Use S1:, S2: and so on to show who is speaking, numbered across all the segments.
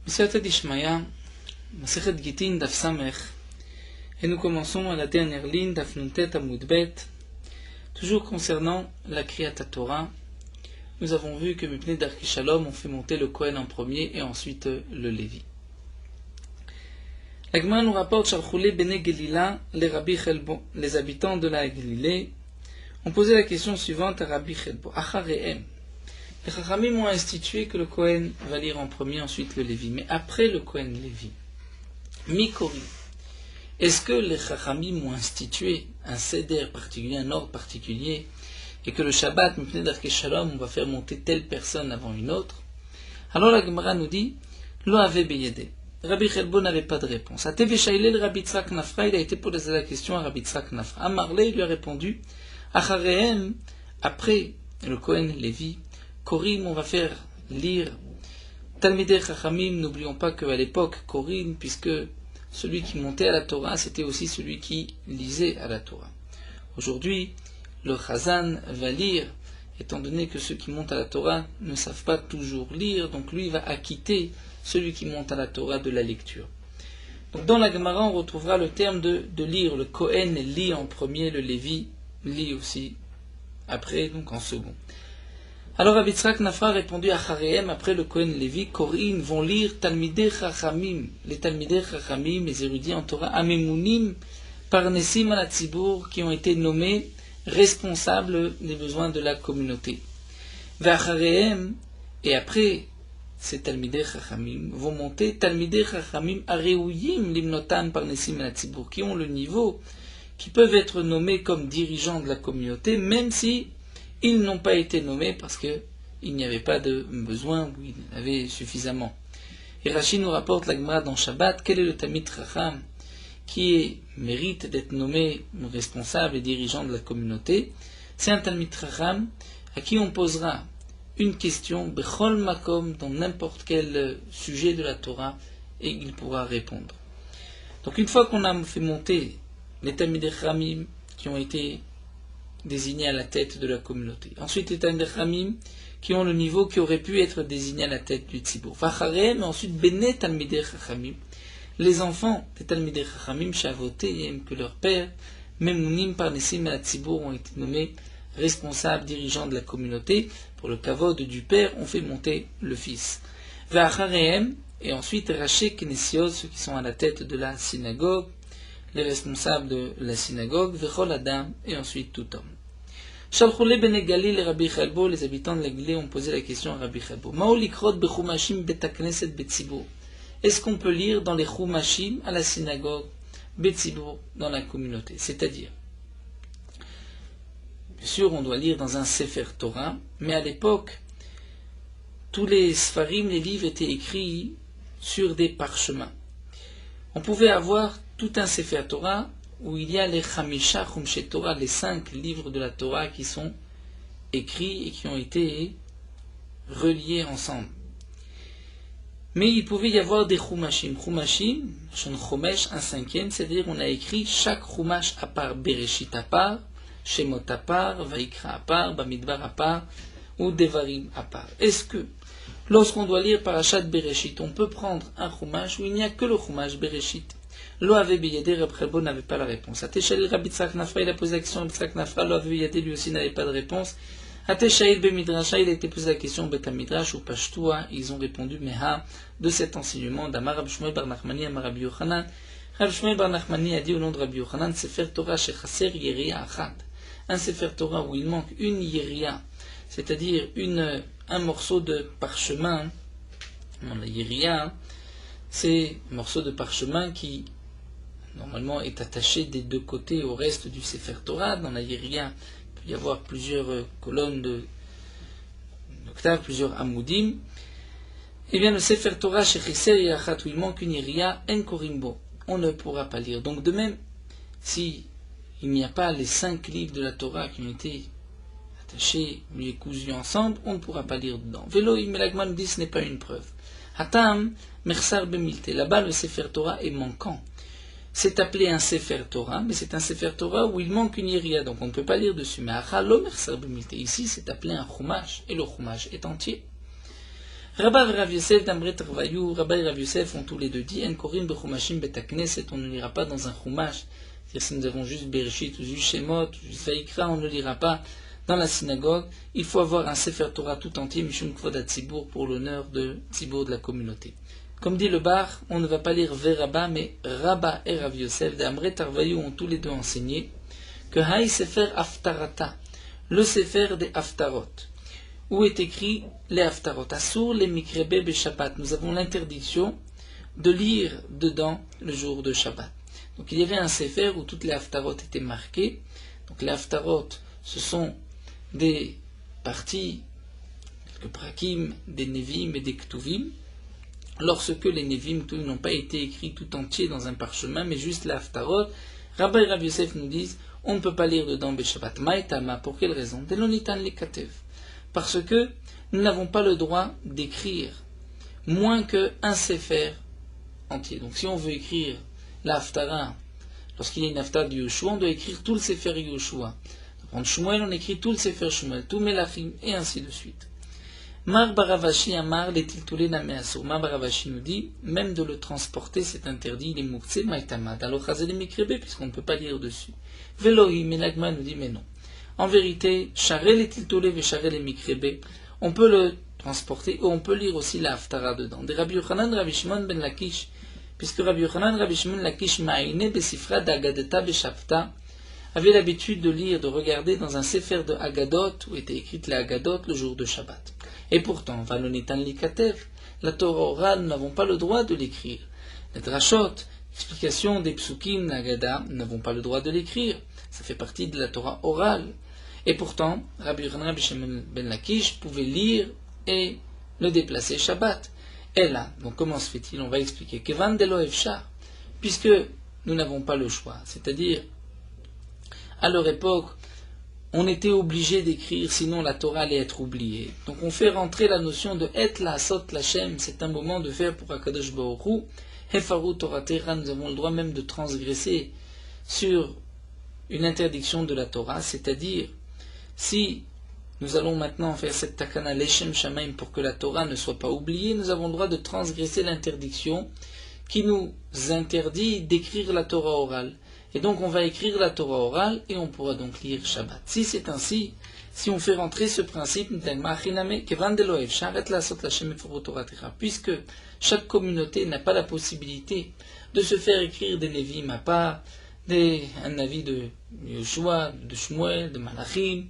S1: Siyata d'Ishmaya, Masechet Gitin Daf Samech, et nous commençons à la dernière ligne Daf Nuntet Amud Bet, toujours concernant la Kriyat Torah. Nous avons vu que Mipnei Darki Shalom ont fait monter le Kohen en premier et ensuite le Lévi. La Gemara nous rapporte Shalchoulé Bene Gelila, les Rabbi Chelbo, les habitants de la Galilée, ont posé la question suivante à Rabbi Chelbo. Acharehem. Les Chachamim ont institué que le Kohen va lire en premier, ensuite le Lévi. Mais après le Kohen Lévi, Mikori, est-ce que les Chachamim ont institué un seder particulier, un ordre particulier, et que le Shabbat, Mipnei Darkei Shalom, on va faire monter telle personne avant une autre? Alors la Gemara nous dit, Lo ave beyede. Rabbi Chelbo n'avait pas de réponse. A Teve Shailel Rabbi Tzrak Nafra, il a été posé la question à Rabbi Tzrak Nafra. Amarle lui a répondu, Acharehem, après le Kohen Lévi, Korim, on va faire lire Talmidei Chachamim. N'oublions pas qu'à l'époque, Korim, puisque celui qui montait à la Torah, c'était aussi celui qui lisait à la Torah. Aujourd'hui, le Chazan va lire, étant donné que ceux qui montent à la Torah ne savent pas toujours lire, donc lui va acquitter celui qui monte à la Torah de la lecture. Donc dans la Gemara, on retrouvera le terme de lire. Le Kohen lit en premier, le Lévi lit aussi après, donc en second. Alors Rabbi Tzrak Nafra a répondu à Charehem, après le Kohen Lévi, Korin vont lire Talmidei Chachamim, les Talmidei Chachamim, les érudits en Torah, Amemunim, Parnesim ala Tzibour, qui ont été nommés responsables des besoins de la communauté. Ve'acharehem, et après ces Talmidei Chachamim, vont monter Talmidei Chachamim Areuyim Limnotan Parnesim ala Tzibour, qui ont le niveau, qui peuvent être nommés comme dirigeants de la communauté, même si ils n'ont pas été nommés parce qu'il n'y avait pas de besoin ou il y en avait suffisamment. Et Rashi nous rapporte la Gemara dans Shabbat, quel est le Talmid Chacham qui mérite d'être nommé responsable et dirigeant de la communauté? C'est un Talmid Chacham à qui on posera une question, Bechol Makom, dans n'importe quel sujet de la Torah, et il pourra répondre. Donc une fois qu'on a fait monter les Talmidei Chachamim qui ont été désignés à la tête de la communauté. Ensuite, les Talmidei Chachamim qui ont le niveau qui aurait pu être désigné à la tête du Tzibour. Vacharehem, et ensuite Bene Talmidei Chachamim, les enfants des Talmidei Chachamim, Shavoteim, que leur père, Memunim Parnesim ala Tzibour, ont été nommés responsables, dirigeants de la communauté. Pour le kavod du père, on fait monter le fils. Vacharehem, et ensuite Raché Knesiot, ceux qui sont à la tête de la synagogue, les responsables de la synagogue, Vechol Adam, et ensuite tout homme. Shalchoulé Bene Galil et Rabbi Chelbo, les habitants de la Galilée ont posé la question à Rabbi Chelbo. Mao likrot bechumashim betakneset betzibur. Est-ce qu'on peut lire dans les chumashim à la synagogue, betzibur, dans la communauté? C'est-à-dire, bien sûr, on doit lire dans un Sefer Torah, mais à l'époque, tous les Sfarim, les livres étaient écrits sur des parchemins. On pouvait avoir tout un Sefer Torah où il y a les Chamisha Chumshe Torah, les 5 livres de la Torah qui sont écrits et qui ont été reliés ensemble. Mais il pouvait y avoir des Chumashim. Chumashim, Shon Chomesh, un 5e, c'est-à-dire on a écrit chaque Chumash à part, Bereshit à part, Shemot à part, Vaikra à part, Bamidbar à part, ou Devarim à part. Est-ce que, lorsqu'on doit lire Parashat Bereshit, on peut prendre un Chumash où il n'y a que le Chumash Bereshit? Lo ave beyede, Rabbi Chelbo n'avait pas la réponse. Ateshaïl Rabbi Tzrak Nafra, il a posé la question à Rabbi Tzrak Nafra, Lo ave beyede, lui aussi n'avait pas de réponse. Ateshaïl Bemidrasha, il a été posé la question Bet Midrash ou Pashtua, ils ont répondu Meha de cet enseignement d'Amar Rabbi Shmuel bar Nachmani, Amar Rabbi Yochanan. Rabbi Shmuel bar Nachmani a dit au nom de Rabbi Yochanan, Sefer Torah shechaser yeria achat. Un Sefer Torah où il manque une yeria, c'est-à-dire un morceau de parchemin. La yeria, c'est un morceau de parchemin qui normalement est attaché des deux côtés au reste du Sefer Torah. Dans la Yeria, il peut y avoir plusieurs colonnes d'octaves, plusieurs amoudim. Eh bien, le Sefer Torah, Shechiser Yachat, où il manque une Yeria, En Korimbo, on ne pourra pas lire. Donc, de même, si il n'y a pas les 5 livres de la Torah qui ont été attachés, liés, cousus ensemble, on ne pourra pas lire dedans. Vélo, Imelagman dit ce n'est pas une preuve. Hatam, Mersar Bemilte, là-bas, le Sefer Torah est manquant. C'est appelé un Sefer Torah, mais c'est un Sefer Torah où il manque une Yeria, donc on ne peut pas lire dessus. Mais ici, c'est appelé un Chumash, et le Chumash est entier. Rabba et Rav Yosef d'Amre Tarvayu, Rabba et Rav Yosef ont tous les deux dit, En Korim Bechumashim Betakneset, on ne lira pas dans un Chumash. C'est-à-dire si nous avons juste Bereshit, ou juste Shemot, ou juste Vaikra, on ne lira pas dans la synagogue. Il faut avoir un Sefer Torah tout entier, Mishum Kvod HaTzibur, pour l'honneur de Tzibur de la communauté. Comme dit le Bar, on ne va pas lire Verabba, mais Rabba et Rav Yosef d'Amre Tarvayu ont tous les deux enseigné que Haï Sefer Haftarata, le Sefer des Haftarot, où est écrit les Haftarot, Asur les Mikrebe be Shabbat. Nous avons l'interdiction de lire dedans le jour de Shabbat. Donc il y avait un Sefer où toutes les Haftarot étaient marquées. Donc les Haftarot, ce sont des parties, quelques prakim, des Nevim et des Ktuvim. Lorsque les Nevim n'ont pas été écrits tout entiers dans un parchemin, mais juste les Haftarot, Rabbi et Rav Yosef nous disent on ne peut pas lire dedans Beshabbat. Maïtama, pour quelle raison? Delonitan likatev. Parce que nous n'avons pas le droit d'écrire moins qu'un Sefer entier. Donc si on veut écrire la Haftara, lorsqu'il y a une Haftara de Yoshua, on doit écrire tout le Sefer Yoshua. On prend Shmuel, on écrit tout le Sefer Shmuel, tout Melachim, et ainsi de suite. Mar Baravashi Amar les Tiltulé Nameasur. Mar Baravashi nous dit, même de le transporter, c'est interdit, il est Moukse Maïtamad. Alors Chazel Mikrebe, puisqu'on ne peut pas lire dessus. Velohi, Menagma nous dit, mais non. En vérité, Charel et Tiltulé ve Charel et Mikrebe, on peut le transporter, et on peut lire aussi la Haftara dedans. Des Rabbi Yochanan, Rabbi Shimon ben Lakish, puisque Rabbi Yochanan, Rabbi Shimon Lakish Ma'ine Besifra d'Agadeta Beshafta, avait l'habitude de lire, de regarder dans un Sefer de Agadot, où était écrite la Agadot le jour de Shabbat. Et pourtant, Valonitan Likatev, la Torah orale, nous n'avons pas le droit de l'écrire. Les Drashot, l'explication des Psukim, l'Agada, nous n'avons pas le droit de l'écrire. Ça fait partie de la Torah orale. Et pourtant, Rabbi Yochanan, Rabbi Shimon ben Lakish pouvait lire et le déplacer Shabbat. Et là, donc comment se fait-il? On va expliquer. Kevan delo efshar, puisque nous n'avons pas le choix. C'est-à-dire, à leur époque, on était obligé d'écrire, sinon la Torah allait être oubliée. Donc on fait rentrer la notion de Et la Sot Lachem, c'est un moment de faire pour Akadosh Baruch Hu. Hefaru Torah Tera, nous avons le droit même de transgresser sur une interdiction de la Torah, c'est-à-dire, si nous allons maintenant faire cette takana Leshem Shamaim pour que la Torah ne soit pas oubliée, nous avons le droit de transgresser l'interdiction qui nous interdit d'écrire la Torah orale. Et donc on va écrire la Torah orale et on pourra donc lire Shabbat. Si c'est ainsi, si on fait rentrer ce principe, puisque chaque communauté n'a pas la possibilité de se faire écrire des Nevim, à part un avis de Yoshua, de Shmuel, de Malachim,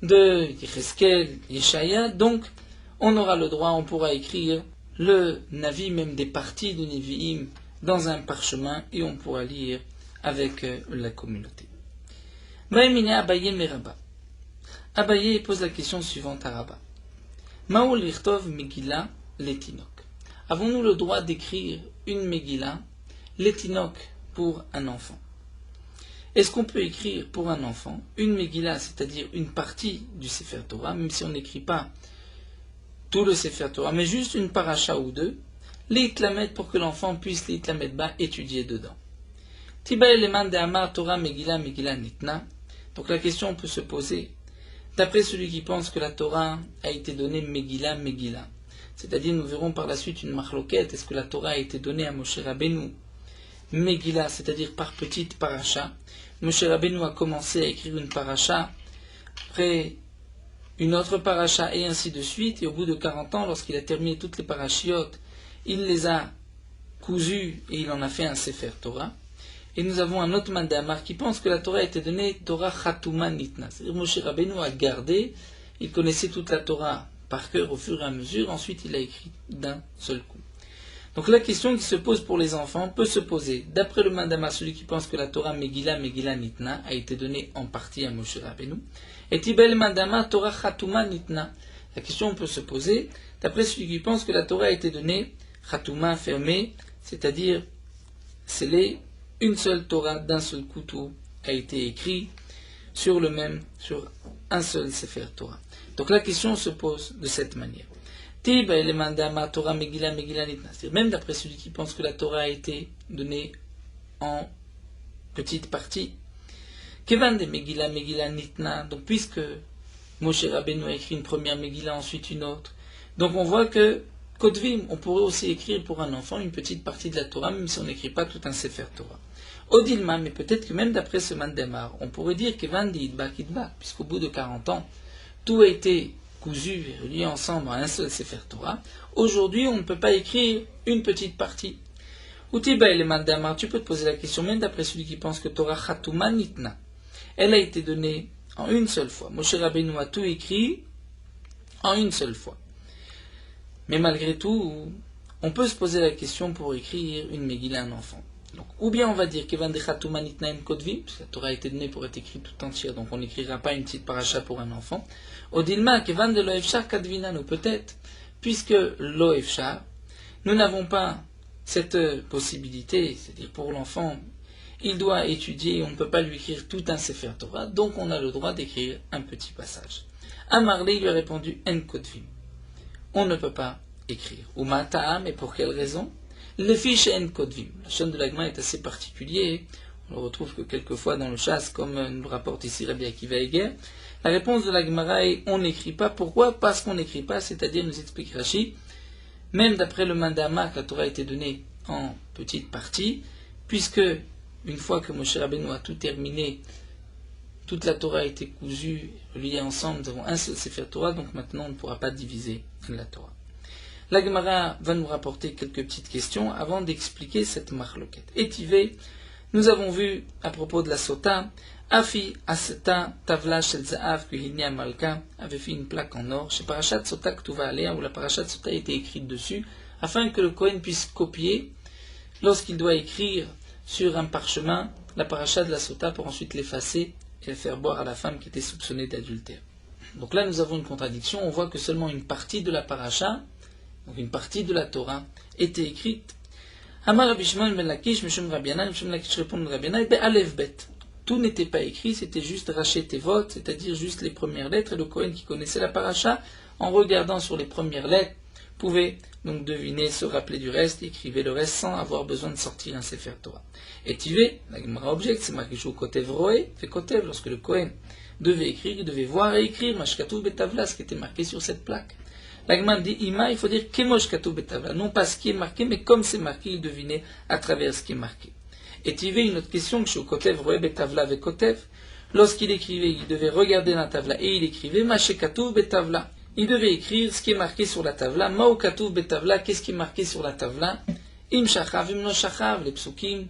S1: de Yecheskel, Yeshaya, donc on aura le droit, on pourra écrire le Navi, même des parties de Nevi'im, dans un parchemin et on pourra lire avec la communauté. Abaye Meraba. Abaye pose la question suivante à Rabba. Ma'u lichtov Megillah letinok. Avons-nous le droit d'écrire une Megillah letinok pour un enfant? Est-ce qu'on peut écrire pour un enfant une Megillah, c'est-à-dire une partie du Sefer Torah, même si on n'écrit pas tout le Sefer Torah, mais juste une paracha ou deux, l'itlamet pour que l'enfant puisse l'itlamet bas étudier dedans. Tiba eleman de Amar Torah Megillah Megillah Nitna. Donc la question peut se poser d'après celui qui pense que la Torah a été donnée Megillah Megillah. C'est-à-dire nous verrons par la suite une marloquette. Est-ce que la Torah a été donnée à Moshe Rabbeinu Megillah, c'est-à-dire par petite paracha. Moshe Rabbeinu a commencé à écrire une paracha, après une autre paracha et ainsi de suite. Et au bout de 40 ans, lorsqu'il a terminé toutes les parachiotes, il les a cousues et il en a fait un Sefer Torah. Et nous avons un autre mandamar qui pense que la Torah a été donnée Torah Chatuma Nitna. C'est-à-dire Moshe Rabbeinu a gardé, il connaissait toute la Torah par cœur au fur et à mesure, ensuite il a écrit d'un seul coup. Donc la question qui se pose pour les enfants peut se poser, d'après le mandamar, celui qui pense que la Torah Megillah Megillah Nitna a été donnée en partie à Moshe Rabbeinu, et Tibel mandamar Torah Chatuma Nitna. La question peut se poser, d'après celui qui pense que la Torah a été donnée Chatuma fermée, c'est-à-dire scellée, une seule Torah d'un seul coup, tout a été écrit sur un seul Sefer Torah. Donc la question se pose de cette manière. Torah Megillah Megillah Nitna. C'est-à-dire même d'après celui qui pense que la Torah a été donnée en petite partie. Kevan de Megillah Megillah Nitna. Donc puisque Moshe Rabbeinu a écrit une première Megillah, ensuite une autre, Donc on voit que Kotvim, on pourrait aussi écrire pour un enfant une petite partie de la Torah, même si on n'écrit pas tout un Sefer Torah. Odilma, mais peut-être que même d'après ce Mandemar, on pourrait dire que Van Idbak Idbak, puisqu'au bout de 40 ans, tout a été cousu et relié ensemble en un seul Sefer Torah. Aujourd'hui, on ne peut pas écrire une petite partie. Utiba et le Mandemar, tu peux te poser la question, même d'après celui qui pense que Torah Chatuma Nitna, elle a été donnée en une seule fois. Moshe Rabbeinu a tout écrit en une seule fois. Mais malgré tout, on peut se poser la question pour écrire une Megillah à un enfant. Donc, ou bien on va dire Kevan de Chatuma Nitna en Kotvim, parce que la Torah a été donnée pour être écrite tout entière, donc on n'écrira pas une petite paracha pour un enfant. Odilma, Kevan de Loefchar Kadvinan, ou peut-être, puisque Loefchar, nous n'avons pas cette possibilité, c'est-à-dire pour l'enfant, il doit étudier, on ne peut pas lui écrire tout un Sefer Torah, donc on a le droit d'écrire un petit passage. Amarli lui a répondu En Kotvim. On ne peut pas écrire. Ou Mata'am, et pour quelle raison? Le fiche En Kotvim. La chaîne de l'Agma est assez particulier. On le retrouve que quelquefois dans le chasse, comme nous le rapporte ici Rabbi Akiva Eger. La réponse de l'Agmara est on n'écrit pas. Pourquoi? Parce qu'on n'écrit pas, c'est-à-dire, nous explique Rashi, même d'après le Mandama, que la Torah a été donnée en petites parties, puisque une fois que Moshe Rabbeinu a tout terminé, toute la Torah a été cousue, reliée ensemble, nous avons un seul Sefer Torah, donc maintenant on ne pourra pas diviser la Torah. La Gemara va nous rapporter quelques petites questions avant d'expliquer cette marloquette. Étivé, nous avons vu à propos de la Sota, Afi Aseta Tavla Shel Za'av Kuhinia Malka avait fait une plaque en or, chez Parashat Sota Ktuva Alea, où la Parashat Sota a été écrite dessus, afin que le Kohen puisse copier, lorsqu'il doit écrire sur un parchemin, la Parashat de la Sota pour ensuite l'effacer et le faire boire à la femme qui était soupçonnée d'adultère. Donc là, nous avons une contradiction. On voit que seulement une partie de la paracha, donc une partie de la Torah, était écrite. Amar Rabbi Shimon ben Lakish, Mishum Rabiana, Mishum Lakish répond de Rabiana, et Aleph Bet. Tout n'était pas écrit, c'était juste Raché Tevot, c'est-à-dire juste les premières lettres, et le Kohen qui connaissait la paracha, en regardant sur les premières lettres, pouvait donc deviner, se rappeler du reste, et écrivait le reste sans avoir besoin de sortir un Sefer Torah. Et Tivé, la Gemara objecte, c'est marqué Shou Kotev Roé, fait Kotev, lorsque le Kohen devait écrire, il devait voir et écrire, Mashkatou Betavla, ce qui était marqué sur cette plaque. La Gemara dit Ima, il faut dire Kemoshkatou Betavla, non pas ce qui est marqué, mais comme c'est marqué, il devinait à travers ce qui est marqué. Et Tivé, une autre question, Shou Kotev Roé Betavla ve Kotev, lorsqu'il écrivait, il devait regarder la tavla et il écrivait Mashkatou Betavla. Il devait écrire ce qui est marqué sur la tavla. Ma'okatou betavla, qu'est-ce qui est marqué sur la tavla? Im shachav, im no shachav, les psukim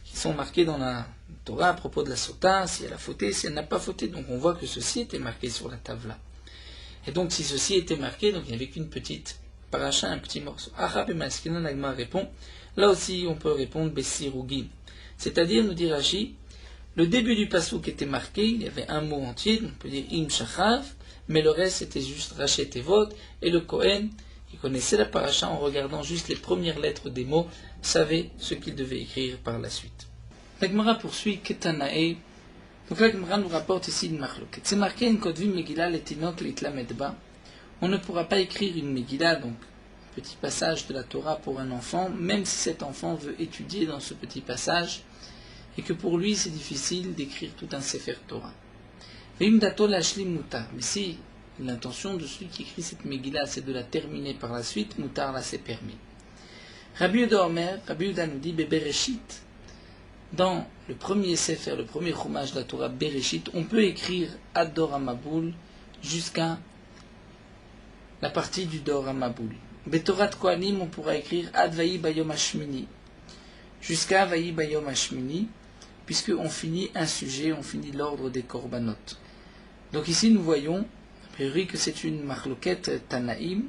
S1: qui sont marqués dans la Torah à propos de la sota, si elle a fauté, si elle n'a pas fauté. Donc on voit que ceci était marqué sur la tavla. Et donc si ceci était marqué, donc il n'y avait qu'une petite paracha, un petit morceau. Achab et Maskina, Nagma répond. Là aussi on peut répondre Bessirugim. C'est-à-dire, nous dit Rashi, le début du pasouk était marqué, il y avait un mot entier, on peut dire im shachav, mais le reste c'était juste Raché Tevot, et le Kohen, qui connaissait la paracha en regardant juste les premières lettres des mots, savait ce qu'il devait écrire par la suite. La Gemara poursuit Ketanae. Donc la Gemara nous rapporte ici une marloquette. C'est marqué en Kotvim Megillah letinok litlamedba. On ne pourra pas écrire une Megillah, donc un petit passage de la Torah pour un enfant, même si cet enfant veut étudier dans ce petit passage, et que pour lui c'est difficile d'écrire tout un Sefer Torah. Mais si l'intention de celui qui écrit cette Megillah c'est de la terminer par la suite, Moutar là c'est permis. Rabbi Yehuda Omer, Rabbi Yehuda nous dit Bereshit, dans le premier Sefer, le premier Chumash de la Torah Bereshit, on peut écrire Ad Dor HaMabul jusqu'à la partie du Dor HaMabul. Betorat Kohanim, on pourra écrire Ad Vayi Bayom Hashmini, jusqu'à Vayi Bayom Hashmini, puisqu'on finit un sujet, on finit l'ordre des Korbanot. Donc ici nous voyons, a priori, que c'est une marloquette Tanaïm.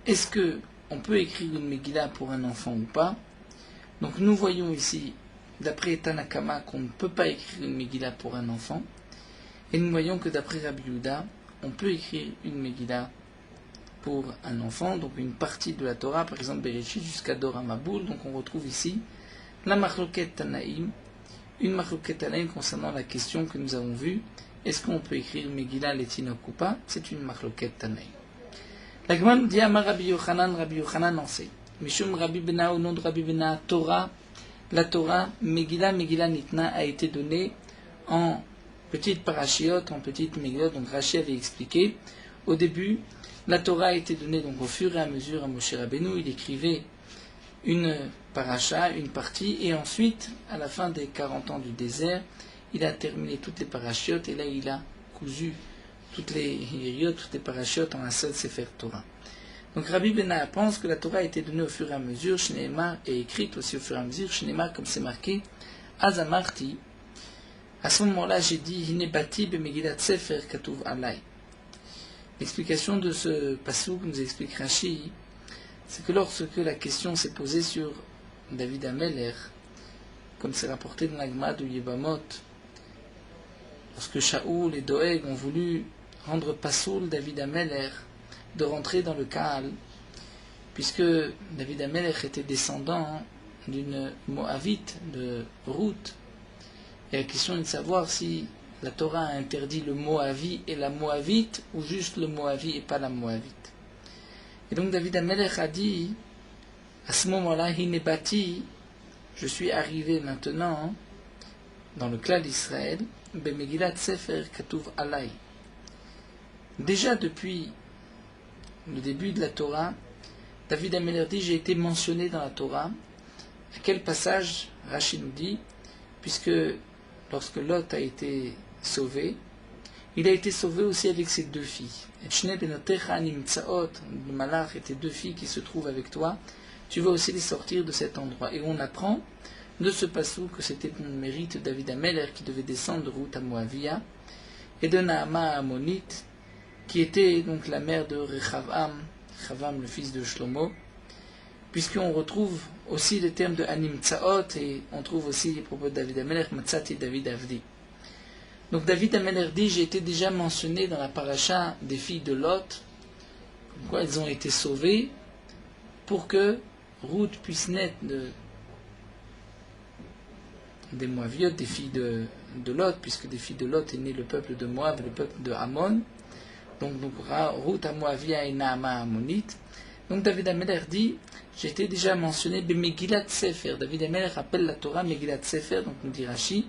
S1: Est-ce qu'on peut écrire une Megillah pour un enfant ou pas? Donc nous voyons ici, d'après Tanakama, qu'on ne peut pas écrire une Megillah pour un enfant. Et nous voyons que d'après Rabbi Yehuda, on peut écrire une Megillah pour un enfant, donc une partie de la Torah, par exemple Bereshit jusqu'à Dor HaMabul. Donc on retrouve ici la marloquette Tanaïm, une marloquette Tanaïm concernant la question que nous avons vue. Est-ce qu'on peut écrire Megillah letinok ou pas? C'est une marloquette Tanaïm. La Gemara nous dit Amar Rabbi Yochanan enseigne. Mishum Rabbi Bena, au nom de Rabbi Bena, Torah, la Torah, Megillah Nitna a été donnée en petites parachiotes, en petites Megillot. Donc Rashi avait expliqué, au début, La Torah a été donnée donc au fur et à mesure à Moshe Rabbeinu. Il écrivait une paracha, une partie, et ensuite, à la fin des 40 ans du désert, il a terminé toutes les parachiotes, et là il a cousu toutes les hiriotes, toutes les parachiotes en un seul Sefer Torah. Donc Rabbi Benah pense que la Torah a été donnée au fur et à mesure, Shneemar, et écrite aussi au fur et à mesure, Shneemar, comme c'est marqué, Azamarti. À ce moment-là, j'ai dit, Hinebati be Megillat Sefer Katuv Alay. L'explication de ce passouk, nous explique Rashi, c'est que lorsque la question s'est posée sur David Ameler, comme c'est rapporté dans la Gemara de Yevamot, lorsque Shaoul et Doeg ont voulu rendre passoul David Ameler de rentrer dans le Kaal, puisque David Ameler était descendant d'une Moabite de Ruth, et la question est de savoir si la Torah a interdit le Moavi et la Moabite, ou juste le Moavi et pas la Moabite. Et donc David Ameler a dit, à ce moment-là, Hinebati, je suis arrivé maintenant dans le clan d'Israël, Bemegillat Sefer Katuv Alay. Déjà depuis le début de la Torah, David Ameler dit, j'ai été mentionné dans la Torah. À quel passage Rashi nous dit, puisque lorsque Lot a été sauvé, il a été sauvé aussi avec ses deux filles. Et Shne benotecha nimtsaot, le malach étaient deux filles qui se trouvent avec toi, tu vas aussi les sortir de cet endroit. Et on apprend de ce passou que c'était un mérite de David Ameler qui devait descendre de route à Moavia, et de Naama Ammonite, qui était donc la mère de Rechavam, le fils de Shlomo, puisqu'on retrouve aussi le terme de Animtsaot, et on trouve aussi les propos de David Ameler, Matzati David Avdi. Donc David Ameler dit, j'ai été déjà mentionné dans la paracha des filles de Lot, comme quoi elles ont été sauvées, pour que Ruth puisse naître des Moaviotes, des filles de Lot, puisque des filles de Lot est né le peuple de Moab, le peuple de Ammon. Donc Ruth à Moavia et Naama Ammonite. Donc David Ameler dit, j'ai été déjà mentionné Megillat Sefer. David Ameler appelle la Torah Megillat Sefer, donc nous dit Rashi,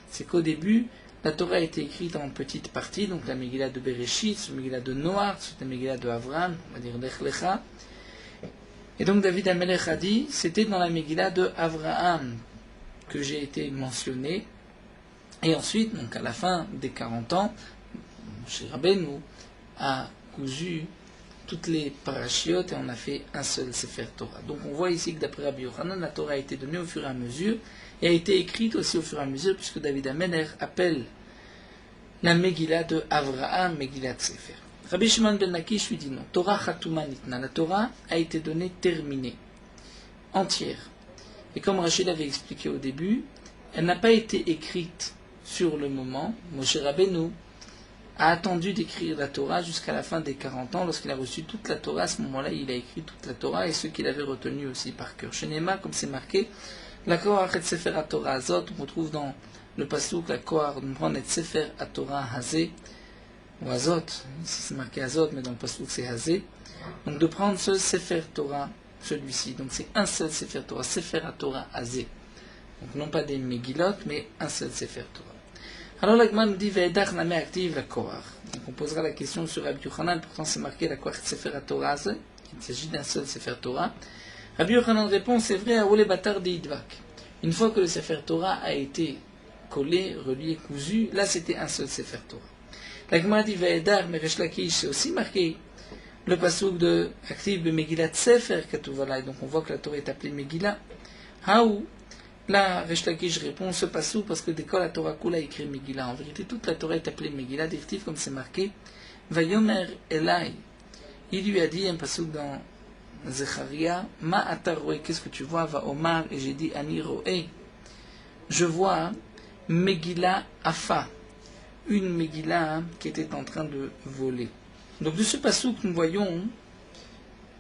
S1: c'est qu'au début, la Torah a été écrite en petites parties, donc la Megillah de Bereshit, la Megillah de Noach, la Megillah de Avraham, on va dire Lech Lecha. Et donc David Ameler a dit, c'était dans la Megillah de Avraham que j'ai été mentionné. Et ensuite, donc à la fin des 40 ans, chez Rabbeinu a cousu toutes les parachiotes et on a fait un seul Sefer Torah. Donc on voit ici que d'après Rabbi Yochanan, la Torah a été donnée au fur et à mesure et a été écrite aussi au fur et à mesure, puisque David Ameler appelle la Megillah de Avraham, Megillat Sefer. Rabbi Shimon ben Lakish lui dit non, Torah Chatuma Nitna, la Torah a été donnée terminée, entière. Et comme Rachid avait expliqué au début, elle n'a pas été écrite sur le moment. Moshe Rabbeinu a attendu d'écrire la Torah jusqu'à la fin des 40 ans, lorsqu'il a reçu toute la Torah. À ce moment-là, il a écrit toute la Torah et ceux qu'il avait retenus aussi par cœur. Chez Néma, comme c'est marqué, la Kohar et Sefer HaTorah Azot, on retrouve dans le passouk la Kohar, on prend et Sefer HaTorah Hazé, ou Azot, ici c'est marqué Azot, mais dans le passouk c'est Hazé. Donc de prendre ce Sefer Torah, celui-ci, donc c'est un seul Sefer Torah, Sefer HaTorah Hazé. Donc non pas des Megillot, mais un seul Sefer Torah. Alors l'Agma nous dit Ve'edach name active la Kohar. Donc on posera la question sur Rabbi Yochanan, pourtant c'est marqué la Kohar Sefer HaTorah Hazé, il s'agit d'un seul Sefer Torah. Rabbi Yochanan répond, c'est vrai, à Ole Batar de Idvak. Une fois que le Sefer Torah a été collé, relié, cousu, là c'était un seul Sefer Torah. L'Agma dit Ve'edar, mais Resh Lakish, c'est aussi marqué le passouk de active de Megillat Sefer Katuvala, et donc on voit que la Torah est appelée Megillah. Haou, là Resh Lakish répond ce passouk parce que dès que la Torah coule a écrit Megillah. En vérité, toute la Torah est appelée Megillah, directive comme c'est marqué Vayomer Elai. Il lui a dit un passouk dans Zecharia, Ma ataroé, qu'est-ce que tu vois? Va Omar, et j'ai dit Ani roé. Je vois Megillah Afa, une Megillah qui était en train de voler. Donc de ce passouk, nous voyons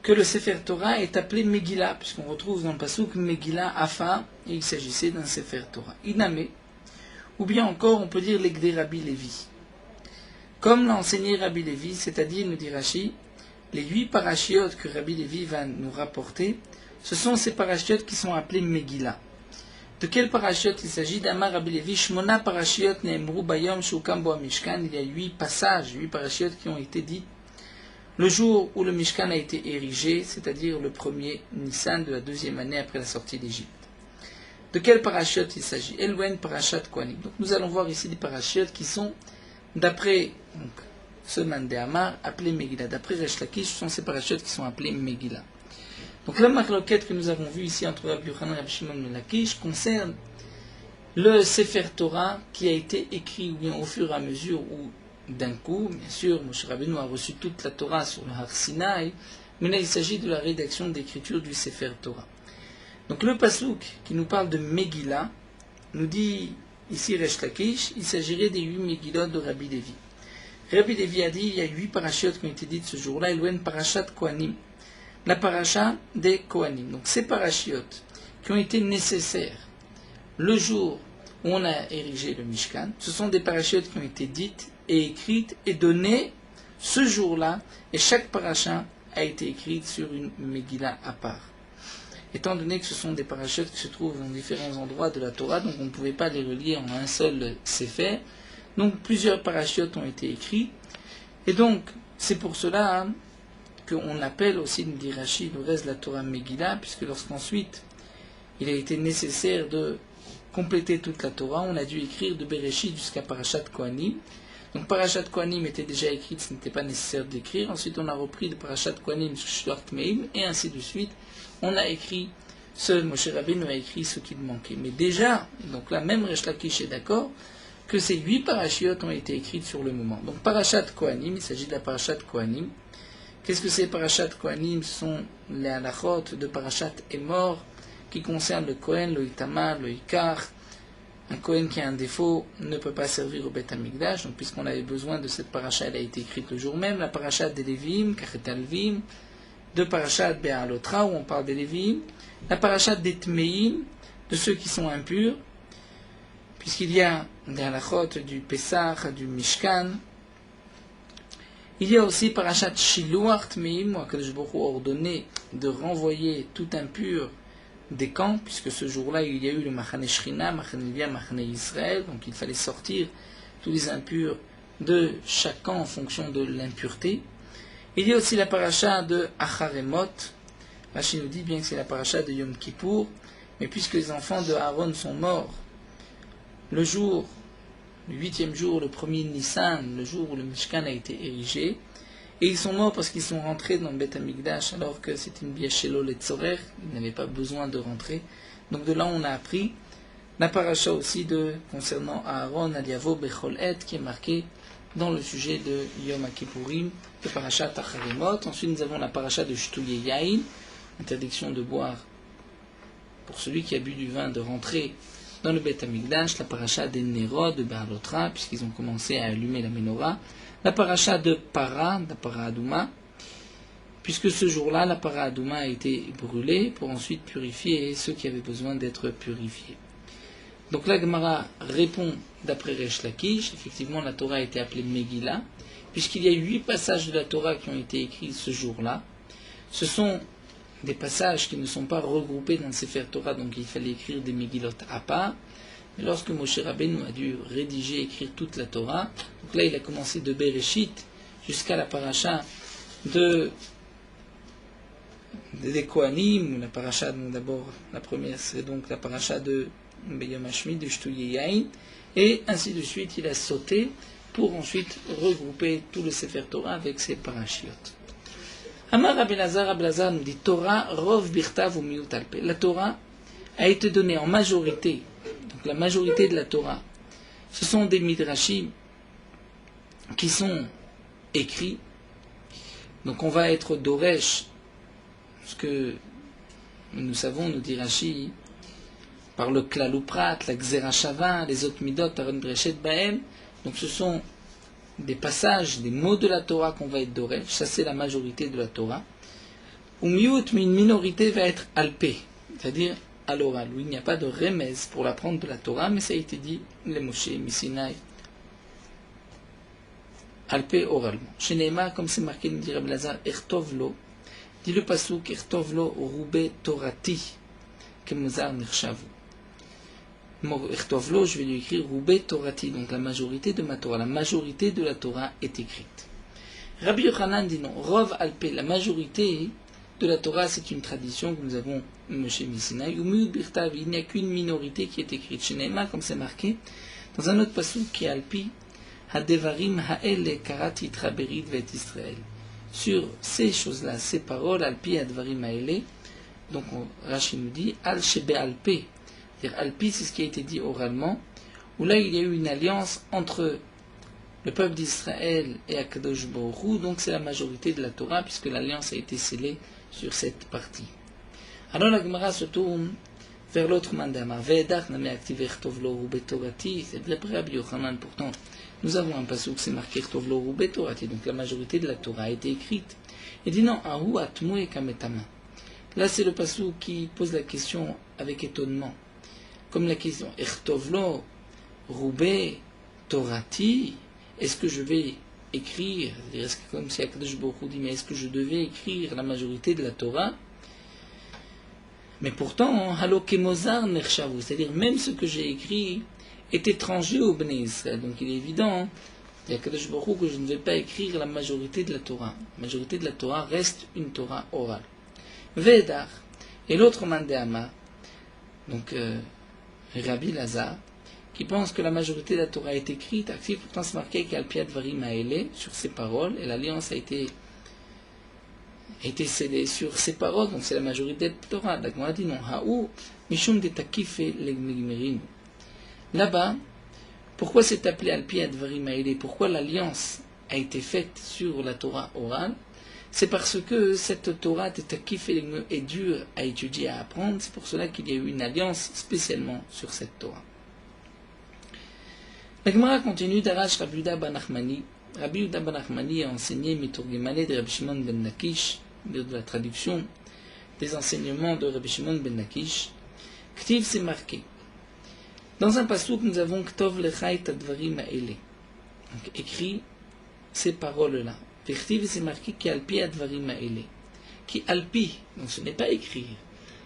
S1: que le Sefer Torah est appelé Megillah, puisqu'on retrouve dans le passouk Megillah Afa, et il s'agissait d'un Sefer Torah. Iname, ou bien encore on peut dire l'Egdé Rabbi Lévi. Comme l'a enseigné Rabbi Lévi, c'est-à-dire, nous dit Rashi, les 8 parachiotes que Rabbi Lévi va nous rapporter, ce sont ces parachiotes qui sont appelés Megillah. De quels parachiotes il s'agit? d'Amar Rabbi Lévi, Shmona parachiotes ne'emru bayom shukam bo mishkan. Il y a 8 passages, 8 parachiotes qui ont été dits le jour où le Mishkan a été érigé, c'est-à-dire le premier Nissan de la deuxième année après la sortie d'Égypte. De quel parachute il s'agit? Elwen Parashat Kohanim. Donc nous allons voir ici des parachutes qui sont, d'après ce Man de Hamar, appelés Megillah. D'après Resh Lakish, ce sont ces parachutes qui sont appelés Megillah. Donc la marloquette que nous avons vue ici entre Rabbi Yochanan et Rabbi Shimon ben Lakish concerne le Sefer Torah qui a été écrit, ou bien au fur et à mesure, ou d'un coup, bien sûr, Moshe Rabbeinu a reçu toute la Torah sur le Har Sinaï, mais là il s'agit de la rédaction d'écriture du Sefer Torah. Donc le Pasuk qui nous parle de Megillah, nous dit ici Resh Lakish, il s'agirait des 8 Megillot de Rabbi Levi. Rabbi Levi a dit, il y a 8 parachutes qui ont été dites ce jour-là, Elwen Parashat Kohanim, la paracha des Kohanim. Donc ces parachutes qui ont été nécessaires le jour où on a érigé le Mishkan, ce sont des parachutes qui ont été dites et écrites et données ce jour-là, et chaque paracha a été écrite sur une Megillah à part. Étant donné que ce sont des parachutes qui se trouvent dans différents endroits de la Torah, donc on ne pouvait pas les relier en un seul Sefer, donc plusieurs parachutes ont été écrits, et donc c'est pour cela qu'on appelle aussi, nous dit Rashi, le reste de la Torah Megillah, puisque lorsqu'ensuite il a été nécessaire de compléter toute la Torah, on a dû écrire de Bereshit jusqu'à Parashat Kohanim. Donc Parashat Kohanim était déjà écrite, ce n'était pas nécessaire d'écrire. Ensuite on a repris de Parashat Kohanim jusqu'à Shloach Meim, et ainsi de suite. On a écrit, Moshe Rabbeinu a écrit ce qu'il manquait. Mais déjà, donc là même Resh Lakish est d'accord, que ces 8 parachutes ont été écrites sur le moment. Donc Parashat Kohanim, il s'agit de la Parashat Kohanim. Qu'est-ce que c'est Parashat Kohanim? Ce sont les halachot de Parashat Emor, qui concerne le Kohen, le Itamar, le Ikar. Un Kohen qui a un défaut ne peut pas servir au Beth Amikdash. Donc, puisqu'on avait besoin de cette paracha, elle a été écrite le jour même. La paracha des Lévim, Kachet Alvim, de paracha Be'alotra, où on parle des Lévim. La paracha des Tmeim, de ceux qui sont impurs, puisqu'il y a des halachot du Pesach, du Mishkan. Il y a aussi parachat Shiluach Tmeim, où Akadosh Baruch Hu a ordonné de renvoyer tout impur des camps, puisque ce jour-là, il y a eu le Machane Shrina, Machane Levia, Machane Israël, donc il fallait sortir tous les impurs de chaque camp en fonction de l'impureté. Il y a aussi la paracha de Acharemot. Rashi nous dit bien que c'est la paracha de Yom Kippour, mais puisque les enfants de Aaron sont morts le jour, le 8e jour, le premier Nissan, le jour où le Mishkan a été érigé, et ils sont morts parce qu'ils sont rentrés dans le Beth Amikdash alors que c'était une biachelo letzorer, ils n'avaient pas besoin de rentrer. Donc de là on a appris la paracha aussi concernant Aaron Aliavo Bechol Et qui est marqué dans le sujet de Yom Kippourim, le paracha Tacharimot. Ensuite nous avons la paracha de Shtouye Yain, interdiction de boire pour celui qui a bu du vin de rentrer dans le Beth Amikdash, la paracha des Nerod de Be'alotra, puisqu'ils ont commencé à allumer la menorah. La paracha de Para, la Para Adouma, puisque ce jour-là, la Para Adouma a été brûlée pour ensuite purifier ceux qui avaient besoin d'être purifiés. Donc la Gemara répond d'après Resh Lakish, effectivement la Torah a été appelée Megillah, puisqu'il y a 8 passages de la Torah qui ont été écrits ce jour-là. Ce sont des passages qui ne sont pas regroupés dans le Sefer Torah, donc il fallait écrire des Megillot à part. Et lorsque Moshe Rabbeinu a dû rédiger, écrire toute la Torah, donc là il a commencé de Bereshit jusqu'à la paracha des Kohanim, la paracha, d'abord la première c'est donc la paracha de Beyom Hashmid, de Shtouye Yain, et ainsi de suite il a sauté pour ensuite regrouper tout le Sefer Torah avec ses parachiotes. Amar Rabbi Lazar nous dit Torah, Rov Birtav ou Miut Alpe. La Torah a été donnée en majorité. Donc la majorité de la Torah, ce sont des midrashim qui sont écrits. Donc on va être Doresh, ce que nous savons, nous dit Rashi, par le Klalouprat, la Xerashava, les autres midot, Aaron Brechet Baem. Donc ce sont des passages, des mots de la Torah qu'on va être Doresh, ça c'est la majorité de la Torah. Ou Miut, mais une minorité va être Alpé, c'est-à-dire à l'oral, où il n'y a pas de remez pour l'apprendre de la Torah, mais ça a été dit, les Moshe, Misinaï, Alpé oralement. Chez Neymar, comme c'est marqué, nous dit Rabbi Lazar, Ertovlo, dit le pasuk, Ertovlo, Roube Torati, Kemozar Nirshavu. Ertovlo, je vais lui écrire Roube Torati, donc la majorité de ma Torah, la majorité de la Torah est écrite. Rabbi Yochanan dit non. Rov Alpé, la majorité de la Torah, c'est une tradition que nous avons chez Misinaï. Umiud Birtav, il n'y a qu'une minorité qui est écrite. Chez Neema, comme c'est marqué, dans un autre pasuk qui est Alpi, Hadevarim Haele Karati Traberit Vet Israël. Sur ces choses-là, ces paroles, Alpi Hadvarim Haele, donc Rashi nous dit, Al Shebe Alpi. C'est-à-dire Alpi, c'est ce qui a été dit oralement, où là il y a eu une alliance entre le peuple d'Israël et Akadosh Baruch Hu, donc c'est la majorité de la Torah, puisque l'alliance a été scellée sur cette partie. Alors la Gemara se tourne vers l'autre mandama. Ve'edach name aktiv echtov lo hu betorati. C'est d'après Rabbi Yochanan, pourtant, nous avons un passage où c'est marqué echtov lo hu betorati, donc la majorité de la Torah a été écrite. Il dit non, ahu atmue kametama. Là c'est le passage qui pose la question avec étonnement. Comme la question, Echtovlo, Roubé, Torati, est-ce que je vais écrire, c'est-à-dire comme si Akadosh Baruch Hu dit, mais est-ce que je devais écrire la majorité de la Torah? Mais pourtant, Haloke Mozar Nershavu, c'est-à-dire même ce que j'ai écrit est étranger au Bnei Israël. Donc il est évident, Akadosh Baruch Hu, que je ne vais pas écrire la majorité de la Torah. La majorité de la Torah reste une Torah orale. Vedar, et l'autre mandéama, donc Rabbi Lazar, qui pense que la majorité de la Torah est écrite, active, pourtant c'est marqué qu'Alpiad Varim Haele sur ces paroles, et l'alliance a été scellée sur ces paroles, donc c'est la majorité de la Torah. La Gemara dit non, Haou, Mishum de Takif et Legmigmerin. Là-bas, pourquoi c'est appelé Alpiad Varim Haele? Pourquoi l'alliance a été faite sur la Torah orale? C'est parce que cette Torah est dure à étudier, à apprendre. C'est pour cela qu'il y a eu une alliance spécialement sur cette Torah. La Gemara continue d'Arash Rabbi Yehuda ben Nachmani. Rabbi Yehuda ben Nachmani a enseigné Miturgemane de Rabbi Shimon ben Lakish, de la traduction des enseignements de Rabbi Shimon ben Lakish. Ktiv, c'est marqué. Dans un pasuk, nous avons Ktov lechai tadvarim ha'ele. Donc écrit ces paroles-là. Vertiv, c'est marqué qui alpi advarim ha'ele. Qui alpi, donc ce n'est pas écrire,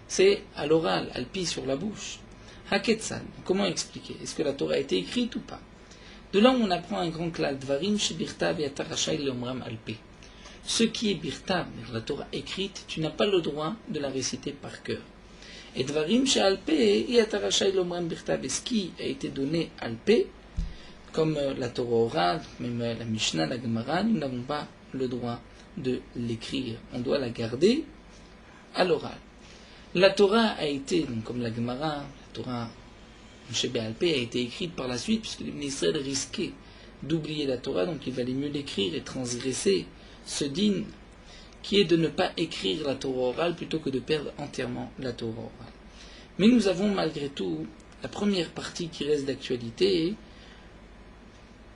S1: c'est à l'oral, alpi sur la bouche. Haketsan, comment expliquer? Est-ce que la Torah a été écrite ou pas? De là, on apprend un grand klal, dvarim chez birtav et atarachai leomram alpi. Ce qui est birtav, la Torah écrite, tu n'as pas le droit de la réciter par cœur. Et dvarim chez alpi et atarachai leomram birtav, et ce qui a été donné alpi, comme la Torah orale, même la Mishnah, la Gemara, nous n'avons pas le droit de l'écrire. On doit la garder à l'oral. La Torah a été, donc comme la Gemara, la Torah chez Béalpé a été écrite par la suite, puisque les ministres risquaient d'oublier la Torah, donc il valait mieux l'écrire et transgresser ce din qui est de ne pas écrire la Torah orale plutôt que de perdre entièrement la Torah orale. Mais nous avons malgré tout la première partie qui reste d'actualité.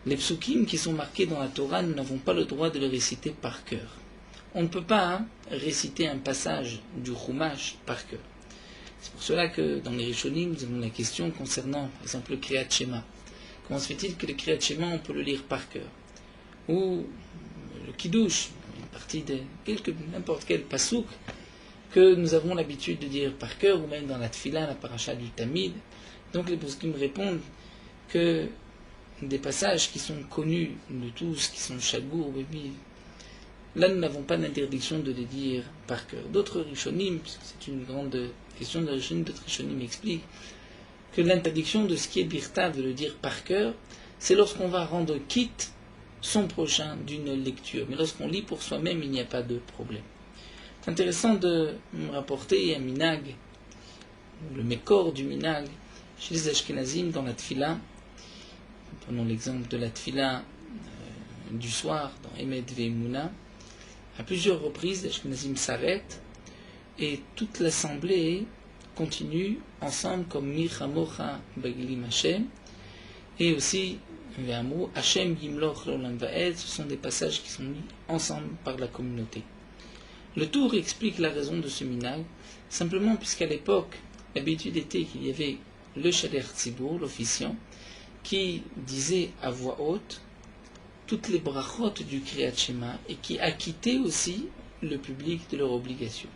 S1: Les psukim qui sont marqués dans la Torah, nous n'avons pas le droit de les réciter par cœur. On ne peut pas réciter un passage du Chumash par cœur. C'est pour cela que dans les Rishonim, nous avons la question concernant, par exemple, le Kriyat Shema. Comment se fait-il que le Kriyat Shema, on peut le lire par cœur? Ou le Kiddush, une partie de n'importe quel pasouk que nous avons l'habitude de dire par cœur, ou même dans la Tfila, la paracha du Tamid. Donc les psukim répondent que des passages qui sont connus de tous, qui sont Chagour, là nous n'avons pas d'interdiction de les dire par cœur. D'autres Rishonim, puisque c'est une grande question de Rishonim, d'autres Rishonim expliquent que l'interdiction de ce qui est birtav, de le dire par cœur, c'est lorsqu'on va rendre quitte son prochain d'une lecture. Mais lorsqu'on lit pour soi-même, il n'y a pas de problème. C'est intéressant de me rapporter un minag, le mékor du minag, chez les Ashkenazim dans la Tfila. Prenons l'exemple de la Tfila du soir dans Emet Ve'emuna. À plusieurs reprises, les Ashkenazim s'arrêtent et toute l'assemblée continue ensemble comme Michamocha Bagilim Hashem et aussi Ve'amru Hashem Yimloch L'Olam Va'ed. Ce sont des passages qui sont mis ensemble par la communauté. Le Tour explique la raison de ce minag, simplement puisqu'à l'époque, l'habitude était qu'il y avait le Shaler Tzibur, l'officiant, qui disait à voix haute toutes les brachot du Kriyat Shema et qui acquittait aussi le public de leur obligation.